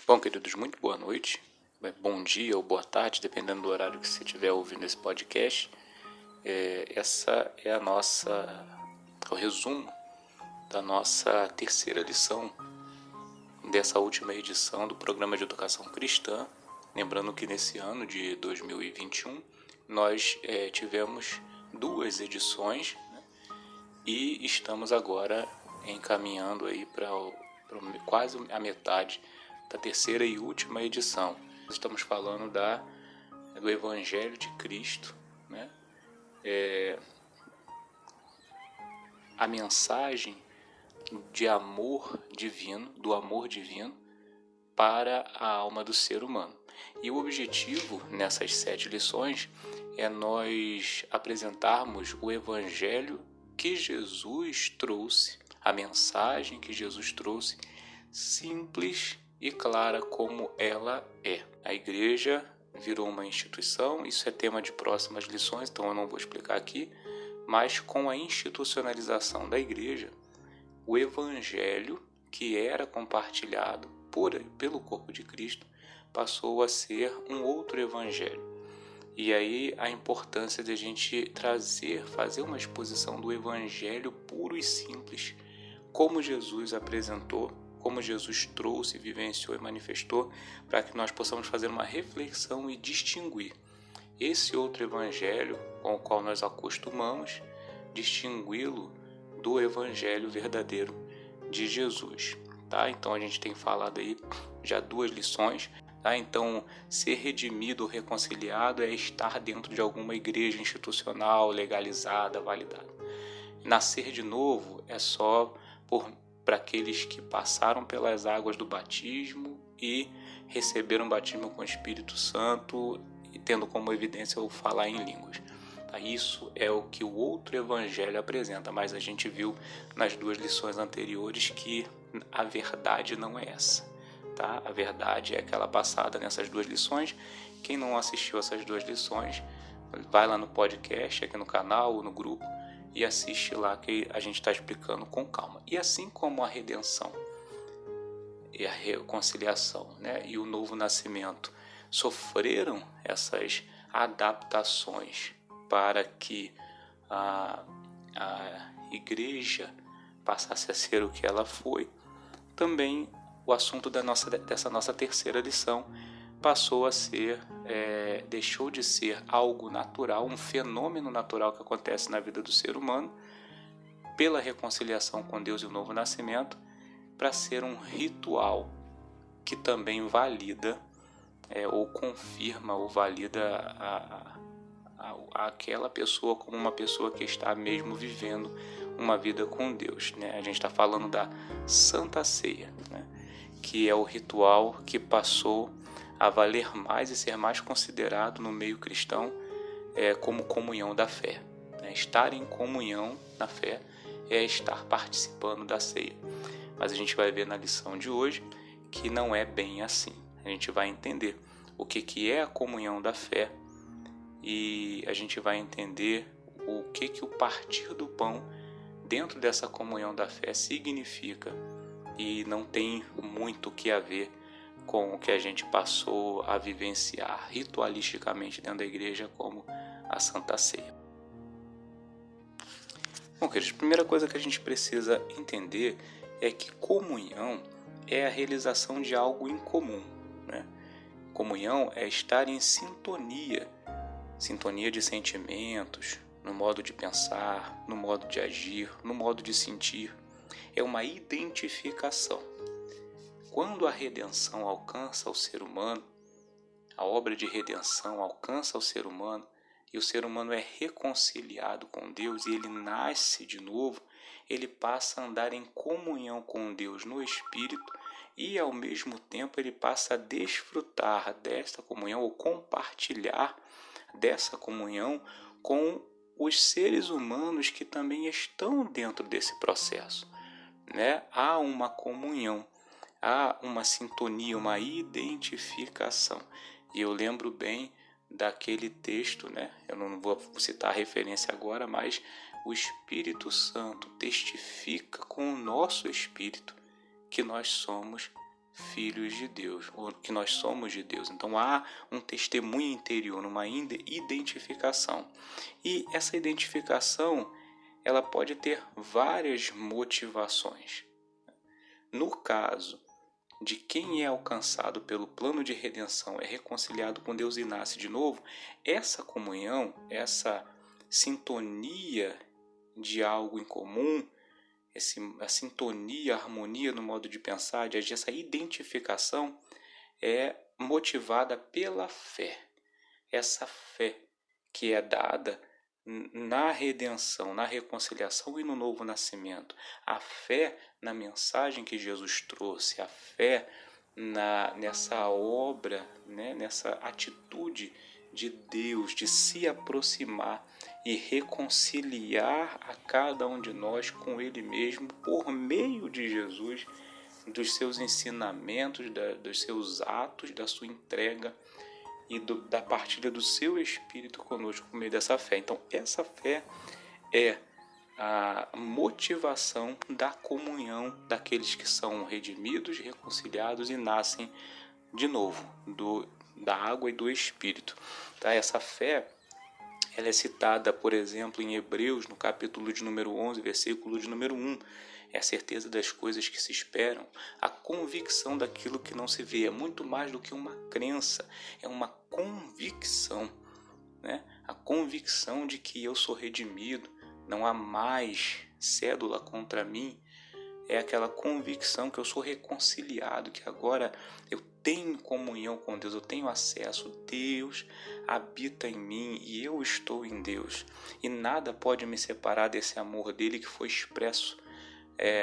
Bom, queridos, muito boa noite, bom dia ou boa tarde, dependendo do horário que você estiver ouvindo esse podcast. Essa é o resumo da nossa terceira lição dessa última edição do Programa de Educação Cristã. Lembrando que nesse ano de 2021 nós tivemos 2 edições, né? E estamos agora encaminhando aí para quase a metade da terceira e última edição. Estamos falando do Evangelho de Cristo, né? A mensagem de amor divino, do amor divino para a alma do ser humano. E o objetivo nessas 7 lições é nós apresentarmos o Evangelho que Jesus trouxe, a mensagem que Jesus trouxe, simples e clara como ela é. A igreja virou uma instituição, isso é tema de próximas lições, então eu não vou explicar aqui, mas com a institucionalização da igreja, o evangelho que era compartilhado pelo corpo de Cristo passou a ser um outro evangelho. E aí a importância de a gente fazer uma exposição do evangelho puro e simples, como Jesus apresentou, como Jesus trouxe, vivenciou e manifestou, para que nós possamos fazer uma reflexão e distinguir esse outro evangelho com o qual nós acostumamos, distingui-lo do evangelho verdadeiro de Jesus. Tá? Então a gente tem falado aí já 2 lições. Tá? Então ser redimido ou reconciliado é estar dentro de alguma igreja institucional, legalizada, validada. Nascer de novo é só para aqueles que passaram pelas águas do batismo e receberam o batismo com o Espírito Santo, e tendo como evidência o falar em línguas. Isso é o que o outro evangelho apresenta, mas a gente viu nas 2 lições anteriores que a verdade não é essa. Tá? A verdade é aquela passada nessas 2 lições. Quem não assistiu essas 2 lições, vai lá no podcast, aqui no canal ou no grupo, e assiste lá que a gente está explicando com calma. E assim como a redenção e a reconciliação, né, e o novo nascimento sofreram essas adaptações para que a igreja passasse a ser o que ela foi, também o assunto dessa nossa terceira lição passou a ser, deixou de ser algo natural, um fenômeno natural que acontece na vida do ser humano, pela reconciliação com Deus e o novo nascimento, para ser um ritual que também valida ou confirma ou valida aquela pessoa como uma pessoa que está mesmo vivendo uma vida com Deus. Né? A gente está falando da Santa Ceia, né? Que é o ritual que passou a valer mais e ser mais considerado no meio cristão como comunhão da fé. Estar em comunhão na fé é estar participando da ceia. Mas a gente vai ver na lição de hoje que não é bem assim. A gente vai entender o que é a comunhão da fé e a gente vai entender o que o partir do pão dentro dessa comunhão da fé significa, e não tem muito o que a ver com o que a gente passou a vivenciar ritualisticamente dentro da igreja como a Santa Ceia. Bom, queridos, a primeira coisa que a gente precisa entender é que comunhão é a realização de algo em comum, né? Comunhão é estar em sintonia de sentimentos, no modo de pensar, no modo de agir, no modo de sentir. É uma identificação. Quando a redenção alcança o ser humano, a obra de redenção alcança o ser humano e o ser humano é reconciliado com Deus e ele nasce de novo, ele passa a andar em comunhão com Deus no Espírito e ao mesmo tempo ele passa a desfrutar desta comunhão ou compartilhar dessa comunhão com os seres humanos que também estão dentro desse processo. Né? Há uma comunhão, há uma sintonia, uma identificação. E eu lembro bem daquele texto, né? Eu não vou citar a referência agora, mas o Espírito Santo testifica com o nosso espírito que nós somos filhos de Deus, ou que nós somos de Deus. Então há um testemunho interior, uma identificação. E essa identificação, ela pode ter várias motivações. No caso de quem é alcançado pelo plano de redenção, é reconciliado com Deus e nasce de novo, essa comunhão, essa sintonia de algo em comum, a sintonia, a harmonia no modo de pensar, de agir, essa identificação é motivada pela fé. Essa fé que é dada na redenção, na reconciliação e no novo nascimento. A fé na mensagem que Jesus trouxe, a fé nessa obra, né, nessa atitude de Deus de se aproximar e reconciliar a cada um de nós com Ele mesmo por meio de Jesus, dos seus ensinamentos, dos seus atos, da sua entrega e da partilha do seu Espírito conosco por meio dessa fé. Então, essa fé é a motivação da comunhão daqueles que são redimidos, reconciliados e nascem de novo, da água e do Espírito. Tá? Essa fé, ela é citada, por exemplo, em Hebreus, no capítulo de número 11, versículo de número 1. É a certeza das coisas que se esperam, a convicção daquilo que não se vê. É muito mais do que uma crença, é uma convicção, né? A convicção de que eu sou redimido, não há mais cédula contra mim. É aquela convicção que eu sou reconciliado, que agora eu tenho comunhão com Deus, eu tenho acesso, Deus habita em mim e eu estou em Deus. E nada pode me separar desse amor dele que foi expresso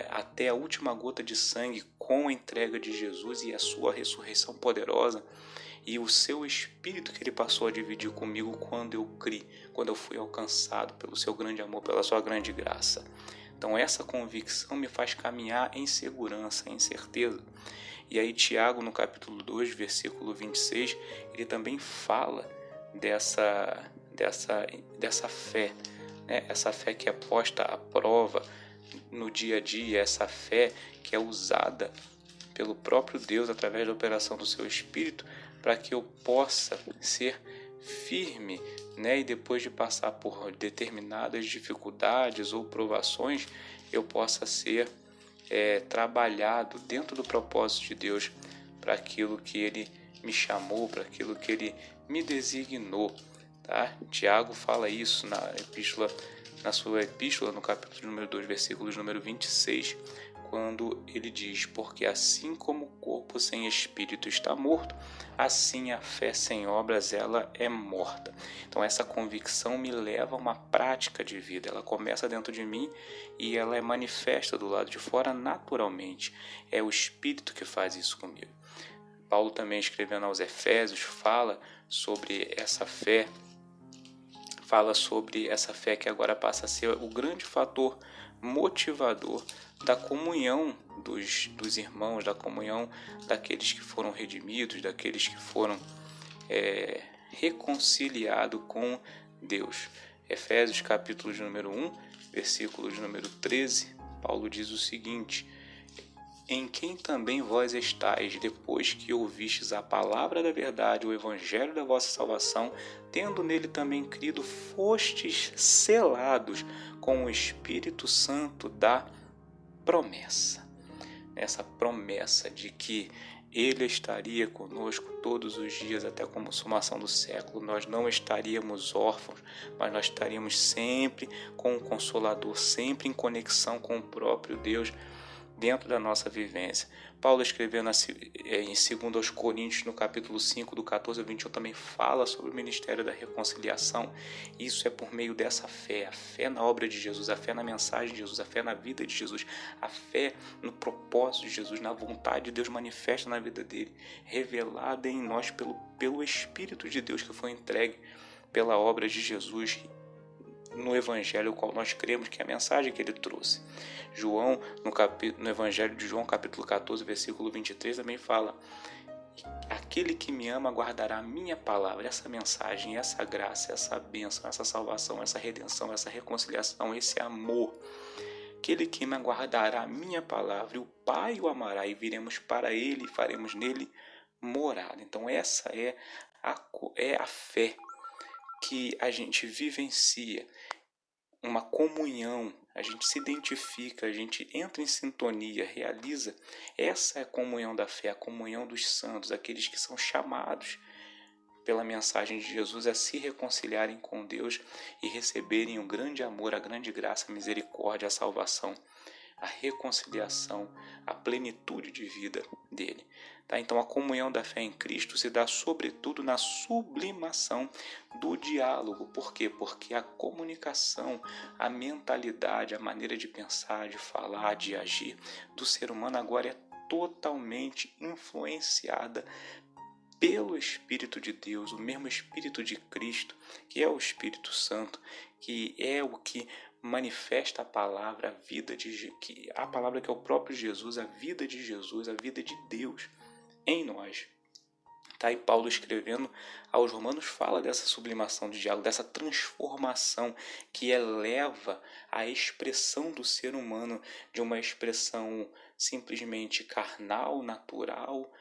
até a última gota de sangue com a entrega de Jesus e a sua ressurreição poderosa e o seu Espírito que ele passou a dividir comigo quando eu criei, quando eu fui alcançado pelo seu grande amor, pela sua grande graça. Então essa convicção me faz caminhar em segurança, em certeza. E aí Tiago, no capítulo 2, versículo 26, ele também fala dessa fé, né? Essa fé que é posta à prova no dia a dia, essa fé que é usada pelo próprio Deus através da operação do seu Espírito para que eu possa ser firme, né? E depois de passar por determinadas dificuldades ou provações, eu possa ser trabalhado dentro do propósito de Deus para aquilo que Ele me chamou, para aquilo que Ele me designou. Tá? Tiago fala isso na sua epístola, no capítulo número 2, versículos número 26, quando ele diz: porque assim como o corpo sem espírito está morto, assim a fé sem obras ela é morta. Então essa convicção me leva a uma prática de vida, ela começa dentro de mim e ela é manifesta do lado de fora naturalmente. É o Espírito que faz isso comigo. Paulo também, escrevendo aos Efésios, fala sobre essa fé que agora passa a ser o grande fator motivador da comunhão dos irmãos, da comunhão daqueles que foram redimidos, daqueles que foram reconciliados com Deus. Efésios capítulo de número 1, versículo de número 13, Paulo diz o seguinte: em quem também vós estáis, depois que ouvistes a palavra da verdade, o evangelho da vossa salvação, tendo nele também crido, fostes selados com o Espírito Santo da promessa. Essa promessa de que Ele estaria conosco todos os dias até a consumação do século. Nós não estaríamos órfãos, mas nós estaríamos sempre com o Consolador, sempre em conexão com o próprio Deus, dentro da nossa vivência. Paulo, escrevendo em 2 Coríntios, no capítulo 5, do 14 ao 21, também fala sobre o ministério da reconciliação. Isso é por meio dessa fé, a fé na obra de Jesus, a fé na mensagem de Jesus, a fé na vida de Jesus, a fé no propósito de Jesus, na vontade de Deus manifesta na vida dele, revelada em nós pelo Espírito de Deus que foi entregue pela obra de Jesus no Evangelho, o qual nós cremos, que é a mensagem que ele trouxe. João, no Evangelho de João, capítulo 14, versículo 23, também fala: aquele que me ama guardará a minha palavra. Essa mensagem, essa graça, essa bênção, essa salvação, essa redenção, essa reconciliação, esse amor aquele que me aguardará a minha palavra, e o Pai o amará, e viremos para ele e faremos nele morada. Então essa é a fé que a gente vivencia, uma comunhão, a gente se identifica, a gente entra em sintonia, realiza. Essa é a comunhão da fé, a comunhão dos santos, aqueles que são chamados pela mensagem de Jesus a se reconciliarem com Deus e receberem o grande amor, a grande graça, a misericórdia, a salvação, a reconciliação, a plenitude de vida dele. Tá? Então a comunhão da fé em Cristo se dá sobretudo na sublimação do diálogo. Por quê? Porque a comunicação, a mentalidade, a maneira de pensar, de falar, de agir do ser humano agora é totalmente influenciada pelo Espírito de Deus, o mesmo Espírito de Cristo, que é o Espírito Santo, que é o que manifesta a palavra, a palavra que é o próprio Jesus, a vida de Jesus, a vida de Deus em nós. Tá? E Paulo, escrevendo aos Romanos, fala dessa sublimação de diálogo, dessa transformação que eleva a expressão do ser humano de uma expressão simplesmente carnal, natural,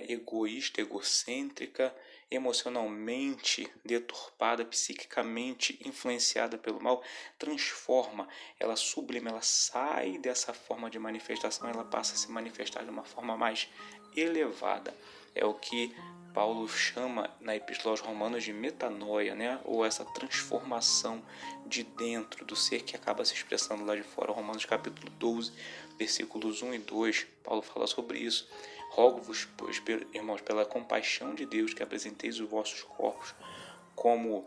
egoísta, egocêntrica, emocionalmente deturpada, psiquicamente influenciada pelo mal, transforma, ela sublima, ela sai dessa forma de manifestação, ela passa a se manifestar de uma forma mais elevada. É o que Paulo chama na Epístola aos Romanos de metanoia, né? Ou essa transformação de dentro do ser que acaba se expressando lá de fora. Romanos capítulo 12, versículos 1 e 2, Paulo fala sobre isso. Rogo-vos, pois, irmãos, pela compaixão de Deus, que apresenteis os vossos corpos como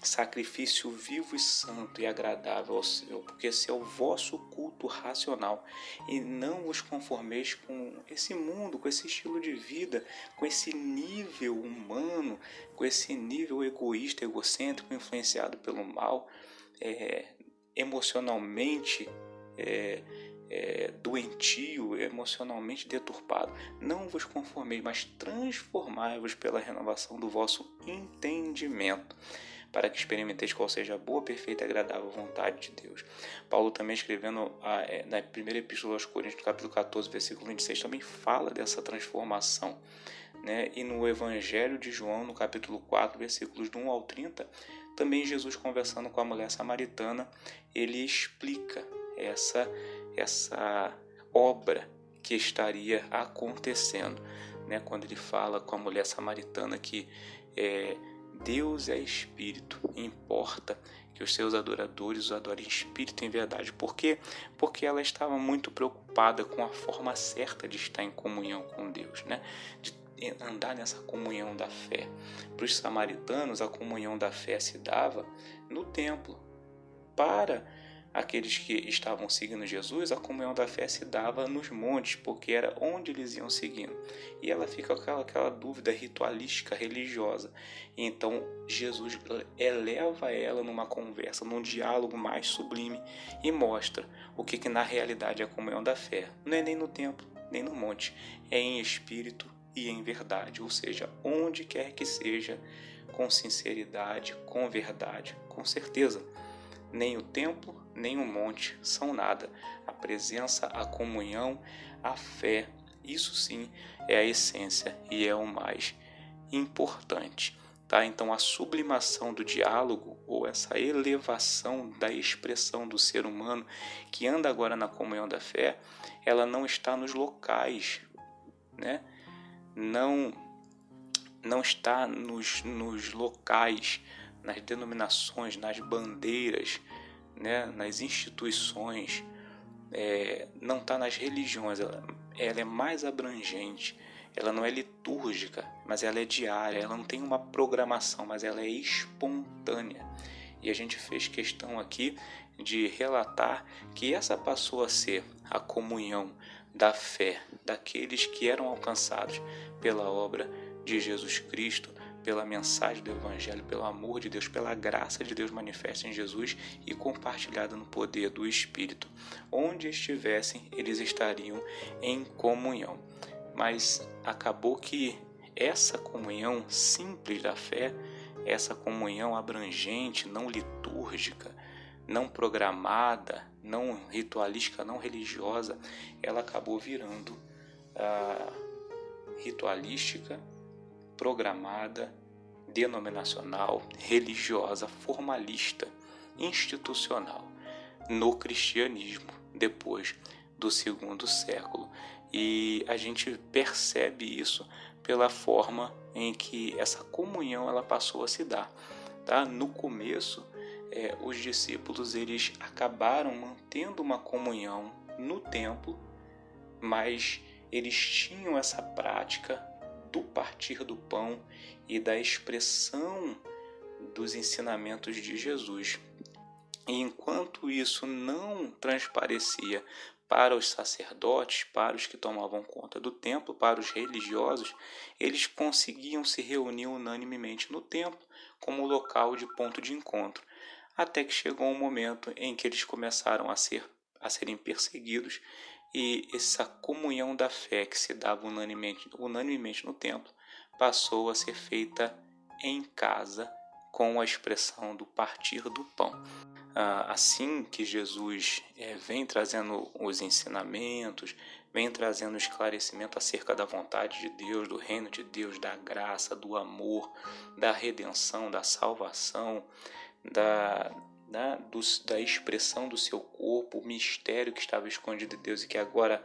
sacrifício vivo e santo e agradável ao Senhor, porque esse é o vosso culto racional, e não vos conformeis com esse mundo, com esse estilo de vida, com esse nível humano, com esse nível egoísta, egocêntrico, influenciado pelo mal, emocionalmente doentio, emocionalmente deturpado. Não vos conformeis, mas transformai-vos pela renovação do vosso entendimento, para que experimenteis qual seja a boa, perfeita e agradável vontade de Deus. Paulo também, escrevendo na primeira epístola aos Coríntios, no capítulo 14, versículo 26, também fala dessa transformação. Né? E no Evangelho de João, no capítulo 4, versículos do 1 ao 30, também Jesus, conversando com a mulher samaritana, ele explica essa obra que estaria acontecendo, né? Quando ele fala com a mulher samaritana que Deus é Espírito, e importa que os seus adoradores o adorem em espírito e em verdade. Por quê? Porque ela estava muito preocupada com a forma certa de estar em comunhão com Deus, né? De andar nessa comunhão da fé. Para os samaritanos, a comunhão da fé se dava no templo. Para aqueles que estavam seguindo Jesus, a comunhão da fé se dava nos montes, porque era onde eles iam seguindo. E ela fica com aquela dúvida ritualística, religiosa. E então Jesus eleva ela numa conversa, num diálogo mais sublime e mostra o que na realidade é a comunhão da fé. Não é nem no templo, nem no monte. É em espírito e em verdade, ou seja, onde quer que seja, com sinceridade, com verdade, com certeza. Nem o templo, nem o monte são nada. A presença, a comunhão, a fé, isso sim é a essência e é o mais importante. Tá? Então a sublimação do diálogo, ou essa elevação da expressão do ser humano que anda agora na comunhão da fé, ela não está nos locais, né? Não está nos locais, nas denominações, nas bandeiras, né, nas instituições, não está nas religiões, ela é mais abrangente, ela não é litúrgica, mas ela é diária, ela não tem uma programação, mas ela é espontânea. E a gente fez questão aqui de relatar que essa passou a ser a comunhão da fé daqueles que eram alcançados pela obra de Jesus Cristo, pela mensagem do Evangelho, pelo amor de Deus, pela graça de Deus manifesta em Jesus e compartilhada no poder do Espírito. Onde estivessem, eles estariam em comunhão. Mas acabou que essa comunhão simples da fé, essa comunhão abrangente, não litúrgica, não programada, não ritualística, não religiosa, ela acabou virando ritualística, programada, denominacional, religiosa, formalista, institucional no cristianismo depois do segundo século. E a gente percebe isso pela forma em que essa comunhão ela passou a se dar. Tá? No começo, os discípulos eles acabaram mantendo uma comunhão no templo, mas eles tinham essa prática do partir do pão e da expressão dos ensinamentos de Jesus. E enquanto isso não transparecia para os sacerdotes, para os que tomavam conta do templo, para os religiosos, eles conseguiam se reunir unanimemente no templo como local de ponto de encontro, até que chegou um momento em que eles começaram a serem perseguidos e essa comunhão da fé que se dava unanimemente no templo passou a ser feita em casa com a expressão do partir do pão. Assim que Jesus vem trazendo os ensinamentos, vem trazendo esclarecimento acerca da vontade de Deus, do reino de Deus, da graça, do amor, da redenção, da salvação, da expressão do seu corpo, o mistério que estava escondido de Deus e que agora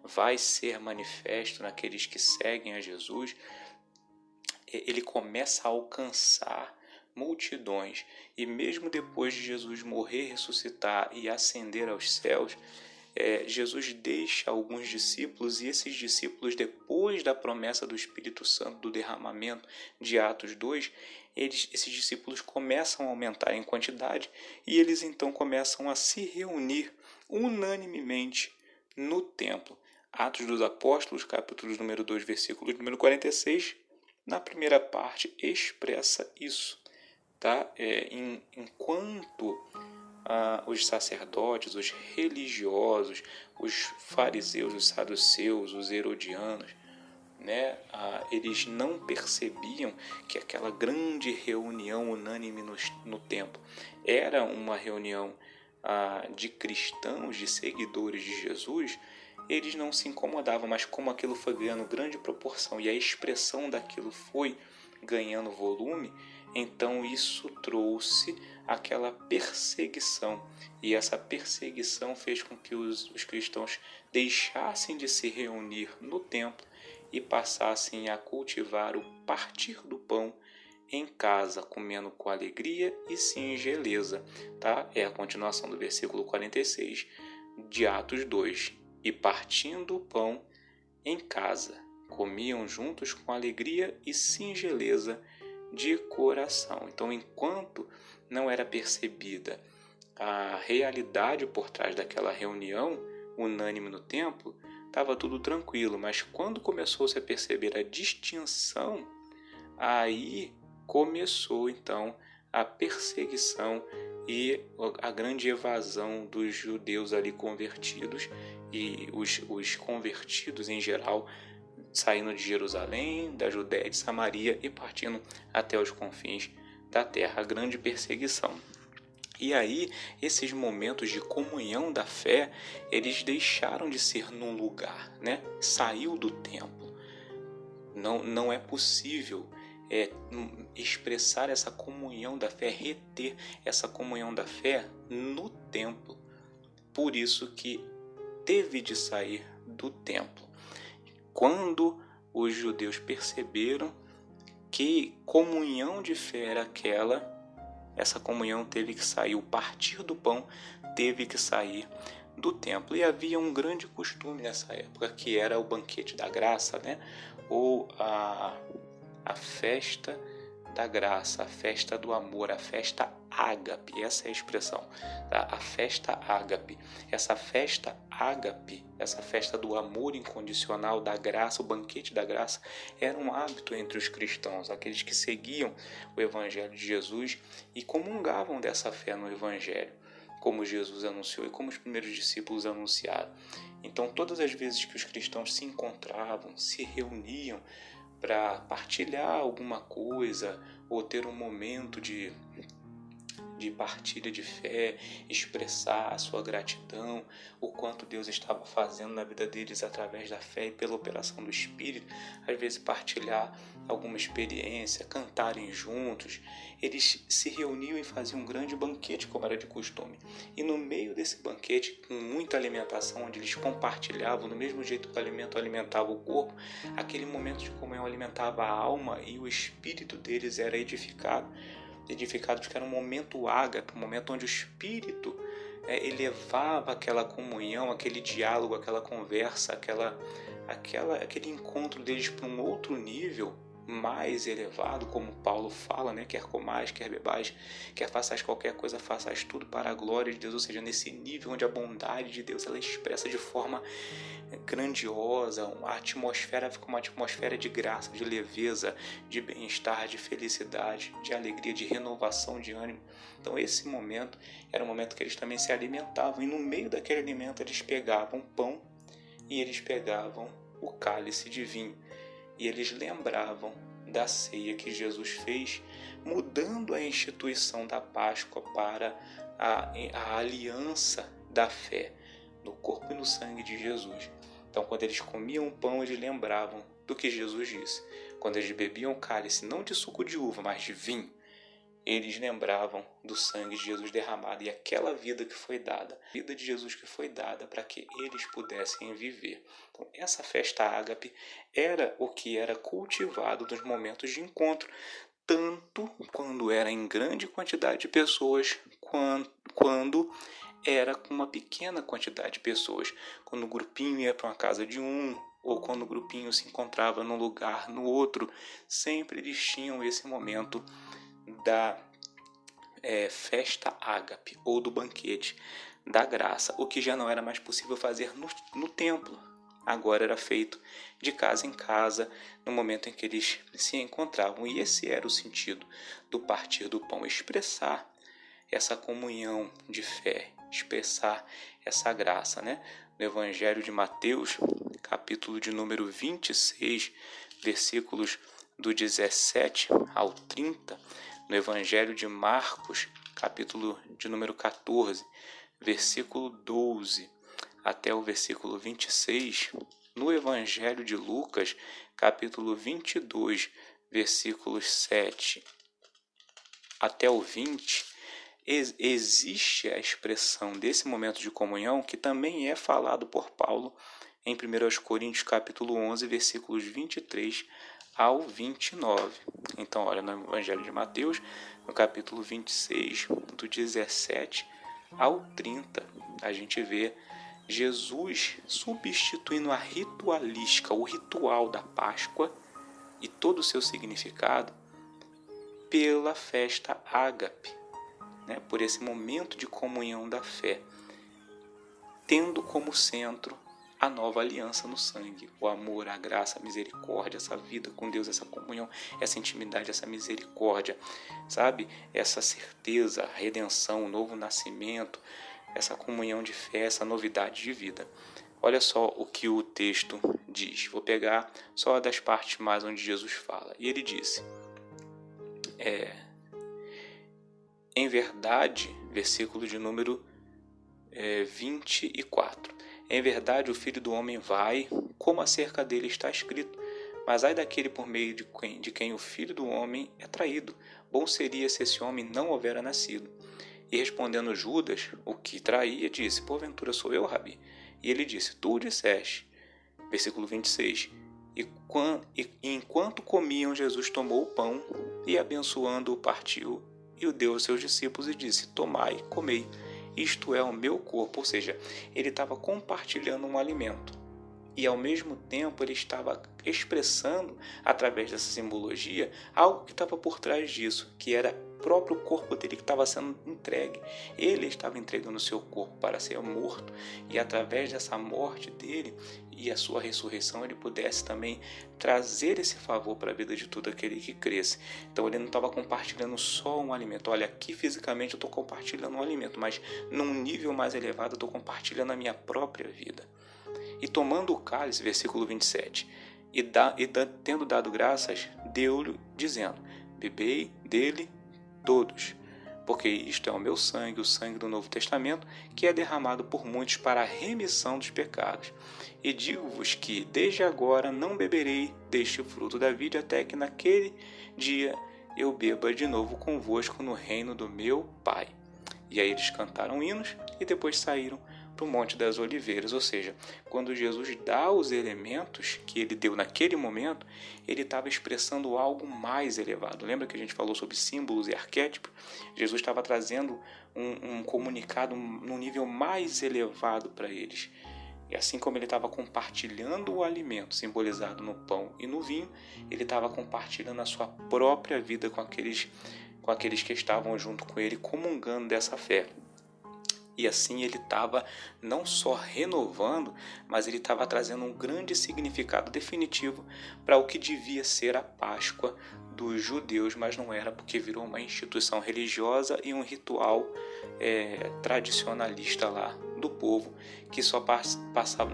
vai ser manifesto naqueles que seguem a Jesus, ele começa a alcançar multidões. E mesmo depois de Jesus morrer, ressuscitar e ascender aos céus, Jesus deixa alguns discípulos, e esses discípulos, depois da promessa do Espírito Santo, do derramamento de Atos 2, esses discípulos começam a aumentar em quantidade e eles então começam a se reunir unanimemente no templo. Atos dos Apóstolos, capítulo número 2, versículo número 46, na primeira parte expressa isso. Tá? Enquanto os sacerdotes, os religiosos, os fariseus, os saduceus, os herodianos, né, eles não percebiam que aquela grande reunião unânime no templo era uma reunião de cristãos, de seguidores de Jesus. Eles não se incomodavam, mas como aquilo foi ganhando grande proporção e a expressão daquilo foi ganhando volume, então isso trouxe aquela perseguição, e essa perseguição fez com que os cristãos deixassem de se reunir no templo e passassem a cultivar o partir do pão em casa, comendo com alegria e singeleza. Tá? É a continuação do versículo 46 de Atos 2. E partindo o pão em casa, comiam juntos com alegria e singeleza de coração. Então, enquanto não era percebida a realidade por trás daquela reunião unânime no templo, estava tudo tranquilo, mas quando começou-se a perceber a distinção, aí começou então a perseguição e a grande evasão dos judeus ali convertidos, e os convertidos em geral saindo de Jerusalém, da Judéia e de Samaria e partindo até os confins da terra, a grande perseguição. E aí, esses momentos de comunhão da fé, eles deixaram de ser num lugar, né? Saiu do templo. Não é possível expressar essa comunhão da fé, reter essa comunhão da fé no templo. Por isso que teve de sair do templo. Quando os judeus perceberam que comunhão de fé era aquela, essa comunhão teve que sair, o partir do pão teve que sair do templo. E havia um grande costume nessa época, que era o banquete da graça, né? Ou a festa da graça, a festa do amor, a festa ágape, essa é a expressão, tá? A festa ágape. Essa festa ágape, essa festa do amor incondicional, da graça, o banquete da graça, era um hábito entre os cristãos, aqueles que seguiam o Evangelho de Jesus e comungavam dessa fé no Evangelho, como Jesus anunciou e como os primeiros discípulos anunciaram. Então, todas as vezes que os cristãos se encontravam, se reuniam para partilhar alguma coisa ou ter um momento de de partilha de fé, expressar a sua gratidão, o quanto Deus estava fazendo na vida deles através da fé e pela operação do Espírito, às vezes partilhar alguma experiência, cantarem juntos. Eles se reuniam e faziam um grande banquete, como era de costume. E no meio desse banquete, com muita alimentação, onde eles compartilhavam, do mesmo jeito que o alimento alimentava o corpo, aquele momento de comunhão alimentava a alma e o espírito deles era edificado porque era um momento ágape, um momento onde o Espírito elevava aquela comunhão, aquele diálogo, aquela conversa, aquele encontro deles para um outro nível mais elevado, como Paulo fala, né? Quer comais, quer bebais, quer façais qualquer coisa, façais tudo para a glória de Deus, ou seja, nesse nível onde a bondade de Deus ela é expressa de forma grandiosa, a atmosfera fica uma atmosfera de graça, de leveza, de bem-estar, de felicidade, de alegria, de renovação de ânimo. Então esse momento era um momento que eles também se alimentavam, e no meio daquele alimento eles pegavam pão e eles pegavam o cálice de vinho, e eles lembravam da ceia que Jesus fez, mudando a instituição da Páscoa para a aliança da fé, no corpo e no sangue de Jesus. Então, quando eles comiam o pão, eles lembravam do que Jesus disse. Quando eles bebiam o cálice, não de suco de uva, mas de vinho, eles lembravam do sangue de Jesus derramado e aquela vida que foi dada, a vida de Jesus que foi dada para que eles pudessem viver. Então, essa festa ágape era o que era cultivado nos momentos de encontro, tanto quando era em grande quantidade de pessoas, quando era com uma pequena quantidade de pessoas. Quando o grupinho ia para uma casa de um, ou quando o grupinho se encontrava num lugar, no outro, sempre eles tinham esse momento da festa ágape, ou do banquete da graça, o que já não era mais possível fazer no templo. Agora era feito de casa em casa, no momento em que eles se encontravam. E esse era o sentido do partir do pão, expressar essa comunhão de fé, expressar essa graça, né? No Evangelho de Mateus, capítulo de número 26, versículos do 17 ao 30, no Evangelho de Marcos, capítulo de número 14, versículo 12 até o versículo 26, no Evangelho de Lucas, capítulo 22, versículos 7 até o 20, existe a expressão desse momento de comunhão que também é falado por Paulo em 1 Coríntios capítulo 11, versículos 23 ao 29. Então, olha, no Evangelho de Mateus, no capítulo 26, do 17 ao 30, a gente vê Jesus substituindo a ritualística, o ritual da Páscoa e todo o seu significado pela festa ágape, né? Por esse momento de comunhão da fé, tendo como centro a nova aliança no sangue, o amor, a graça, a misericórdia, essa vida com Deus, essa comunhão, essa intimidade, essa misericórdia, sabe? Essa certeza, a redenção, o novo nascimento, essa comunhão de fé, essa novidade de vida. Olha só o que o texto diz. Vou pegar só das partes mais onde Jesus fala. E ele disse, em verdade, versículo de número 24. Em verdade, o Filho do Homem vai, como acerca dele está escrito. Mas ai daquele por meio de quem o Filho do Homem é traído. Bom seria se esse homem não houvera nascido. E respondendo Judas, o que traía, disse, porventura sou eu, Rabi? E ele disse, tu o disseste. Versículo 26. E enquanto comiam, Jesus tomou o pão e, abençoando-o, partiu e o deu aos seus discípulos e disse, tomai, comei, isto é o meu corpo. Ou seja, ele estava compartilhando um alimento e ao mesmo tempo ele estava expressando, através dessa simbologia, algo que estava por trás disso, que era o próprio corpo dele que estava sendo entregue. Ele estava entregando o seu corpo para ser morto, e através dessa morte dele e a sua ressurreição, ele pudesse também trazer esse favor para a vida de todo aquele que cresce. Então ele não estava compartilhando só um alimento. Olha, aqui fisicamente eu estou compartilhando um alimento, mas num nível mais elevado eu estou compartilhando a minha própria vida. E tomando o cálice, versículo 27, tendo dado graças, deu-lhe, dizendo, bebei dele todos, porque isto é o meu sangue, o sangue do Novo Testamento, que é derramado por muitos para a remissão dos pecados. E digo-vos que desde agora não beberei deste fruto da vide, até que naquele dia eu beba de novo convosco no reino do meu Pai. E aí eles cantaram hinos e depois saíram para o Monte das Oliveiras. Ou seja, quando Jesus dá os elementos que ele deu naquele momento, ele estava expressando algo mais elevado. Lembra que a gente falou sobre símbolos e arquétipos? Jesus estava trazendo um comunicado num nível mais elevado para eles. E assim como ele estava compartilhando o alimento simbolizado no pão e no vinho, ele estava compartilhando a sua própria vida com aqueles que estavam junto com ele, comungando dessa fé. E assim ele estava não só renovando, mas ele estava trazendo um grande significado definitivo para o que devia ser a Páscoa dos judeus, mas não era, porque virou uma instituição religiosa e um ritual tradicionalista lá do povo, que só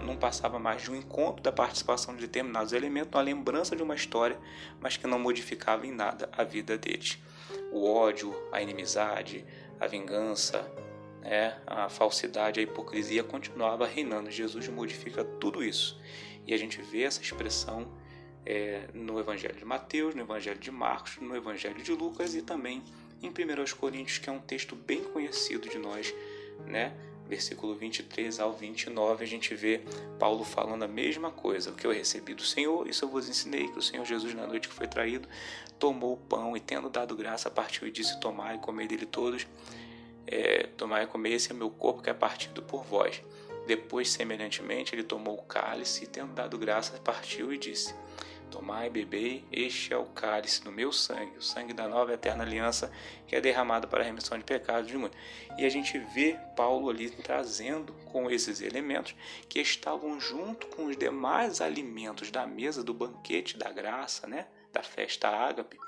não passava mais de um encontro da participação de determinados elementos, uma lembrança de uma história, mas que não modificava em nada a vida deles. O ódio, a inimizade, a vingança, a falsidade, a hipocrisia continuava reinando. Jesus modifica tudo isso. E a gente vê essa expressão no Evangelho de Mateus, no Evangelho de Marcos, no Evangelho de Lucas e também em 1 Coríntios, que é um texto bem conhecido de nós, versículo 23 ao 29, a gente vê Paulo falando a mesma coisa. O que eu recebi do Senhor, isso eu vos ensinei, que o Senhor Jesus, na noite que foi traído, tomou o pão e, tendo dado graça, partiu e disse: tomai e comei dele todos, tomai e comei, esse é meu corpo que é partido por vós. Depois, semelhantemente, ele tomou o cálice e, tendo dado graça, partiu e disse: tomai e bebei, este é o cálice do meu sangue, o sangue da nova e eterna aliança, que é derramado para a remissão de pecados de muitos. E a gente vê Paulo ali trazendo com esses elementos que estavam junto com os demais alimentos da mesa do banquete da graça, da festa ágape.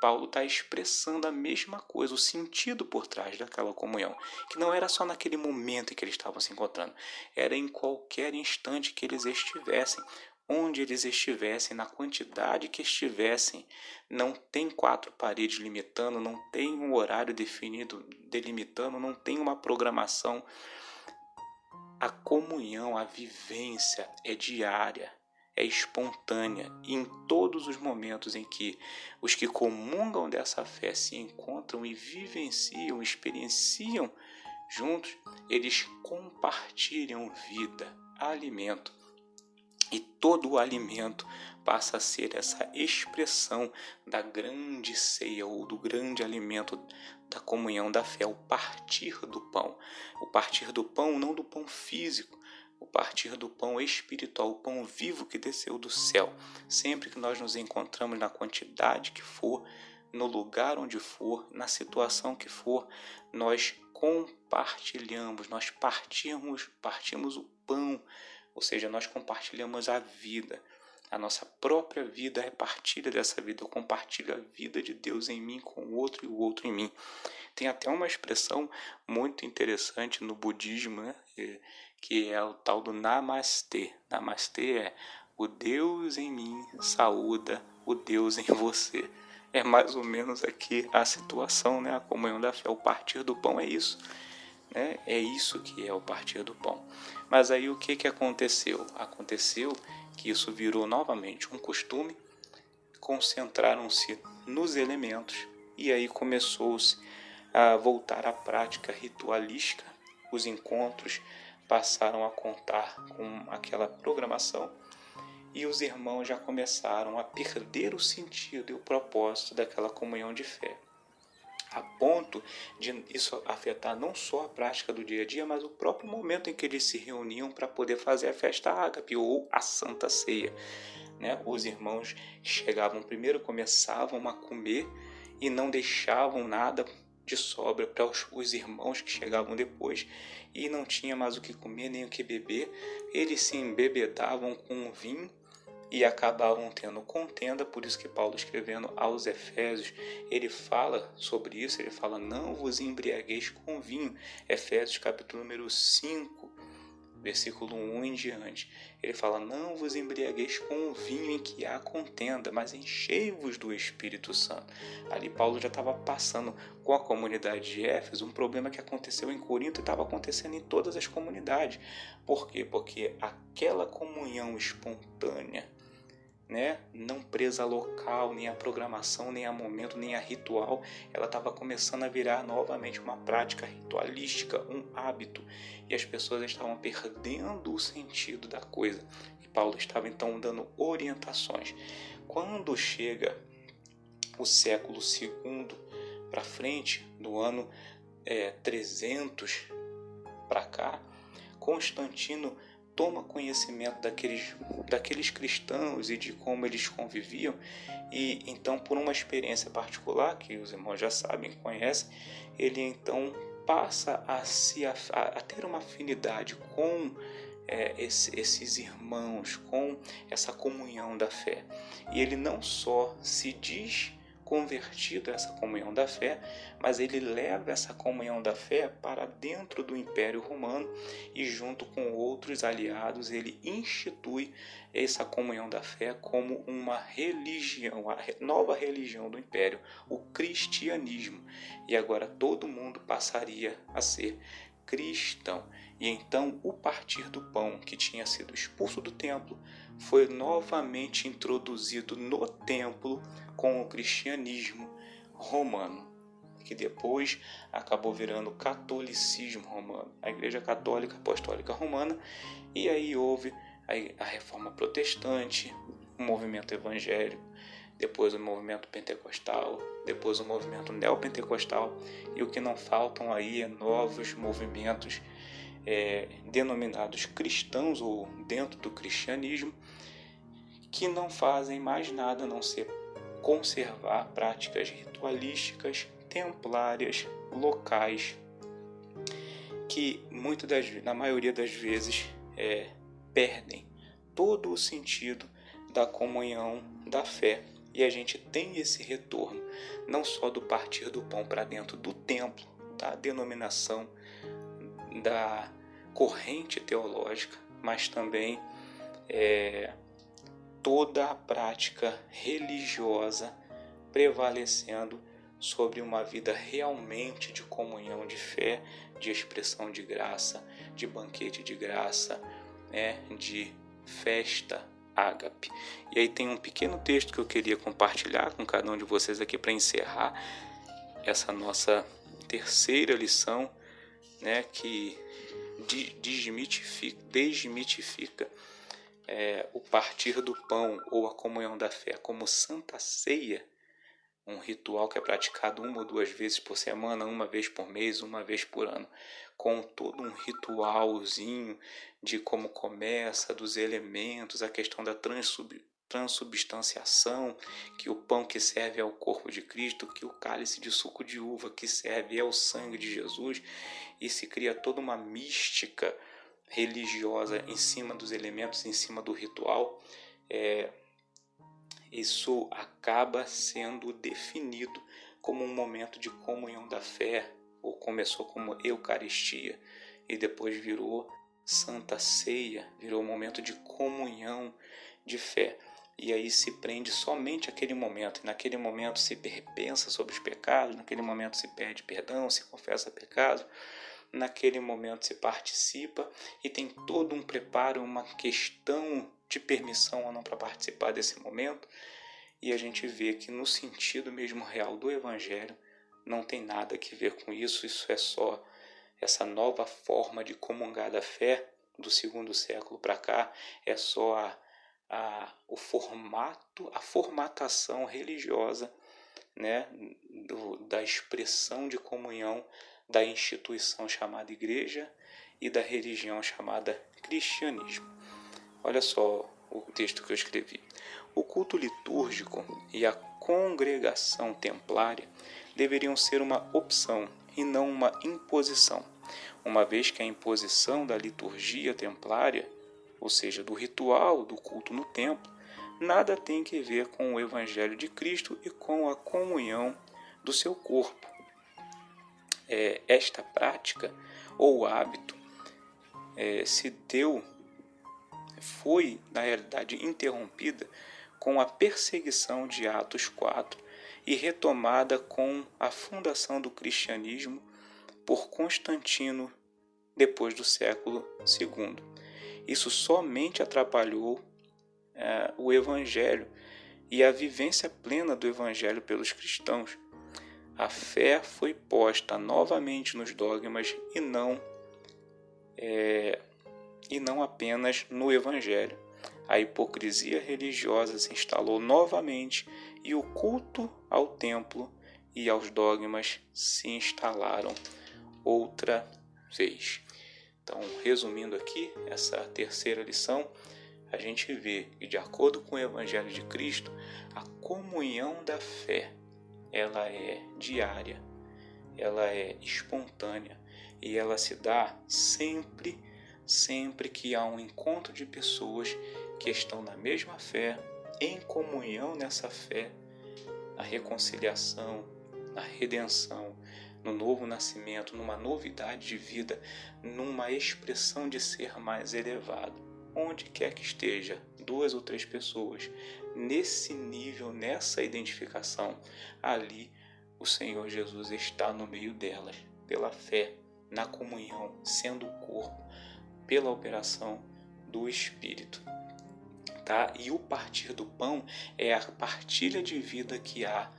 Paulo está expressando a mesma coisa, o sentido por trás daquela comunhão, que não era só naquele momento em que eles estavam se encontrando, era em qualquer instante que eles estivessem, onde eles estivessem, na quantidade que estivessem. Não tem 4 paredes limitando, não tem um horário definido delimitando, não tem uma programação. A comunhão, a vivência é diária, é espontânea, e em todos os momentos em que os que comungam dessa fé se encontram e vivenciam, experienciam juntos, eles compartilham vida, alimento. E todo o alimento passa a ser essa expressão da grande ceia ou do grande alimento da comunhão da fé, o partir do pão. O partir do pão, não do pão físico, o partir do pão espiritual, o pão vivo que desceu do céu. Sempre que nós nos encontramos, na quantidade que for, no lugar onde for, na situação que for, nós compartilhamos, nós partimos o pão. Ou seja, nós compartilhamos a vida. A nossa própria vida é partilha dessa vida. Eu compartilho a vida de Deus em mim com o outro e o outro em mim. Tem até uma expressão muito interessante no budismo, que é o tal do Namastê. Namastê é: o Deus em mim saúda o Deus em você. É mais ou menos aqui a situação, a comunhão da fé. O partir do pão é isso. É isso que é o partir do pão. Mas aí o que aconteceu? Aconteceu que isso virou novamente um costume, concentraram-se nos elementos e aí começou-se a voltar à prática ritualística. Os encontros passaram a contar com aquela programação e os irmãos já começaram a perder o sentido e o propósito daquela comunhão de fé, a ponto de isso afetar não só a prática do dia a dia, mas o próprio momento em que eles se reuniam para poder fazer a festa ágape ou a Santa Ceia. Os irmãos chegavam primeiro, começavam a comer e não deixavam nada de sobra para os irmãos que chegavam depois, e não tinha mais o que comer nem o que beber. Eles se embebedavam com o vinho e acabavam tendo contenda. Por isso que Paulo, escrevendo aos Efésios, ele fala sobre isso, ele fala: não vos embriagueis com vinho. Efésios capítulo número 5, versículo 1 em diante, ele fala: não vos embriagueis com o vinho em que há contenda, mas enchei-vos do Espírito Santo. Ali Paulo já estava passando com a comunidade de Éfeso um problema que aconteceu em Corinto e estava acontecendo em todas as comunidades. Por quê? Porque aquela comunhão espontânea, né, não presa a local, nem a programação, nem a momento, nem a ritual, ela estava começando a virar novamente uma prática ritualística, um hábito, e as pessoas estavam perdendo o sentido da coisa. E Paulo estava então dando orientações. Quando chega o século II para frente, do ano 300 para cá, Constantino toma conhecimento daqueles cristãos e de como eles conviviam, e então, por uma experiência particular que os irmãos já sabem, conhecem, ele então passa a ter uma afinidade com esses irmãos, com essa comunhão da fé. E ele não só se diz convertido a essa comunhão da fé, mas ele leva essa comunhão da fé para dentro do Império Romano e, junto com outros aliados, ele institui essa comunhão da fé como uma religião, a nova religião do Império, o cristianismo. E agora todo mundo passaria a ser cristão. E então o partir do pão, que tinha sido expulso do templo, foi novamente introduzido no templo com o cristianismo romano, que depois acabou virando o catolicismo romano, a Igreja Católica Apostólica Romana. E aí houve a Reforma Protestante, o movimento evangélico, depois o movimento pentecostal, depois o movimento neopentecostal, e o que não faltam aí é novos movimentos denominados cristãos ou dentro do cristianismo, que não fazem mais nada a não ser conservar práticas ritualísticas, templárias, locais, que na maioria das vezes perdem todo o sentido da comunhão da fé. E a gente tem esse retorno, não só do partir do pão para dentro do templo, da denominação, da corrente teológica, mas também toda a prática religiosa prevalecendo sobre uma vida realmente de comunhão de fé, de expressão de graça, de banquete de graça, de festa ágape. E aí tem um pequeno texto que eu queria compartilhar com cada um de vocês aqui para encerrar essa nossa terceira lição, que desmitifica o partir do pão ou a comunhão da fé como santa ceia, um ritual que é praticado 1 ou 2 vezes por semana, 1 vez por mês, 1 vez por ano, com todo um ritualzinho de como começa, dos elementos, a questão da transubstanciação, que o pão que serve é o corpo de Cristo, que o cálice de suco de uva que serve é o sangue de Jesus, e se cria toda uma mística religiosa em cima dos elementos, em cima do ritual. Isso acaba sendo definido como um momento de comunhão da fé, ou começou como Eucaristia e depois virou Santa Ceia, virou um momento de comunhão de fé. E aí se prende somente aquele momento, e naquele momento se repensa sobre os pecados, naquele momento se pede perdão, se confessa pecado, naquele momento se participa e tem todo um preparo, uma questão de permissão ou não para participar desse momento. E a gente vê que no sentido mesmo real do Evangelho não tem nada a ver com isso. Isso é só essa nova forma de comungar da fé do 2º século para cá, é só o formato, a formatação religiosa, da expressão de comunhão da instituição chamada igreja e da religião chamada cristianismo. Olha só o texto que eu escrevi. O culto litúrgico e a congregação templária deveriam ser uma opção e não uma imposição, uma vez que a imposição da liturgia templária, ou seja, do ritual do culto no templo, nada tem que ver com o Evangelho de Cristo e com a comunhão do seu corpo. Esta prática ou hábito foi, na realidade, interrompida com a perseguição de Atos 4 e retomada com a fundação do cristianismo por Constantino depois do século II. Isso somente atrapalhou o Evangelho e a vivência plena do Evangelho pelos cristãos. A fé foi posta novamente nos dogmas e não apenas no Evangelho. A hipocrisia religiosa se instalou novamente e o culto ao templo e aos dogmas se instalaram outra vez. Então, resumindo aqui essa terceira lição, a gente vê que, de acordo com o Evangelho de Cristo, a comunhão da fé, ela é diária, ela é espontânea e ela se dá sempre que há um encontro de pessoas que estão na mesma fé, em comunhão nessa fé, na reconciliação, na redenção, no novo nascimento, numa novidade de vida, numa expressão de ser mais elevado. Onde quer que esteja, 2 ou 3 pessoas, nesse nível, nessa identificação, ali o Senhor Jesus está no meio delas, pela fé, na comunhão, sendo o corpo, pela operação do Espírito. Tá? E o partir do pão é a partilha de vida que há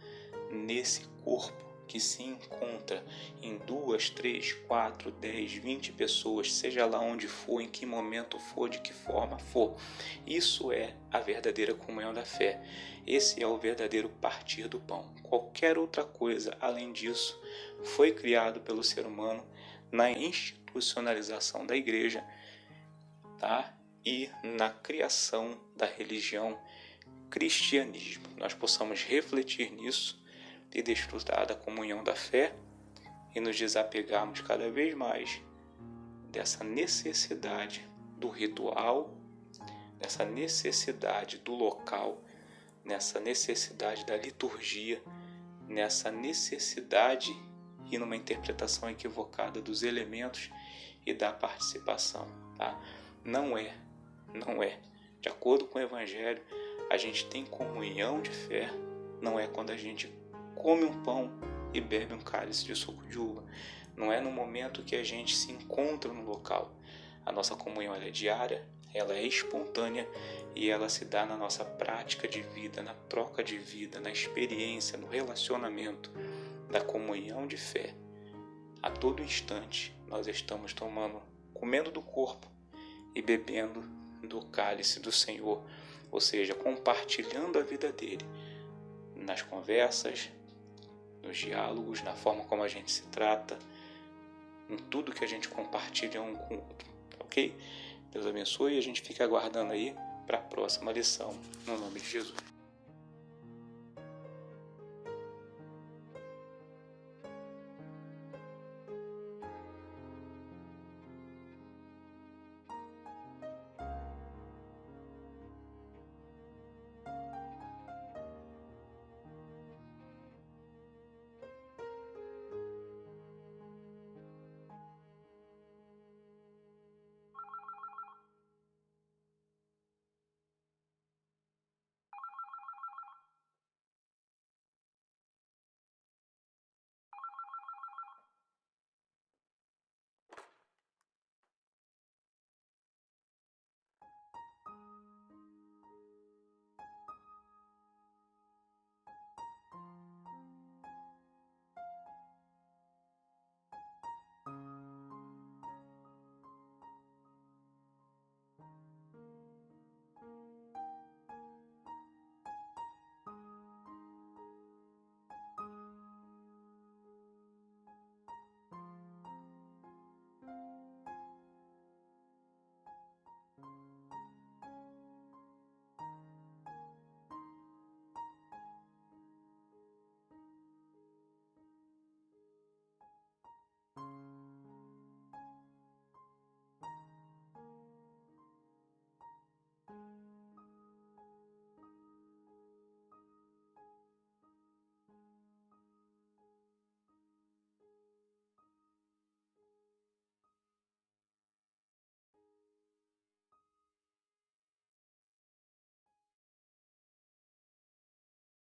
nesse corpo, que se encontra em 2, 3, 4, 10, 20 pessoas, seja lá onde for, em que momento for, de que forma for. Isso é a verdadeira comunhão da fé. Esse é o verdadeiro partir do pão. Qualquer outra coisa além disso foi criado pelo ser humano na institucionalização da igreja, tá? E na criação da religião cristianismo. Nós possamos refletir nisso e desfrutar da comunhão da fé e nos desapegarmos cada vez mais dessa necessidade do ritual, dessa necessidade do local, nessa necessidade da liturgia, nessa necessidade e numa interpretação equivocada dos elementos e da participação. Tá? Não é. De acordo com o Evangelho, a gente tem comunhão de fé, não é quando a gente come um pão e bebe um cálice de suco de uva. Não é no momento que a gente se encontra no local. A nossa comunhão é diária, ela é espontânea e ela se dá na nossa prática de vida, na troca de vida, na experiência, no relacionamento da comunhão de fé. A todo instante nós estamos comendo do corpo e bebendo do cálice do Senhor, ou seja, compartilhando a vida dele nas conversas, nos diálogos, na forma como a gente se trata, em tudo que a gente compartilha um com o outro, ok? Deus abençoe e a gente fica aguardando aí para a próxima lição, no nome de Jesus.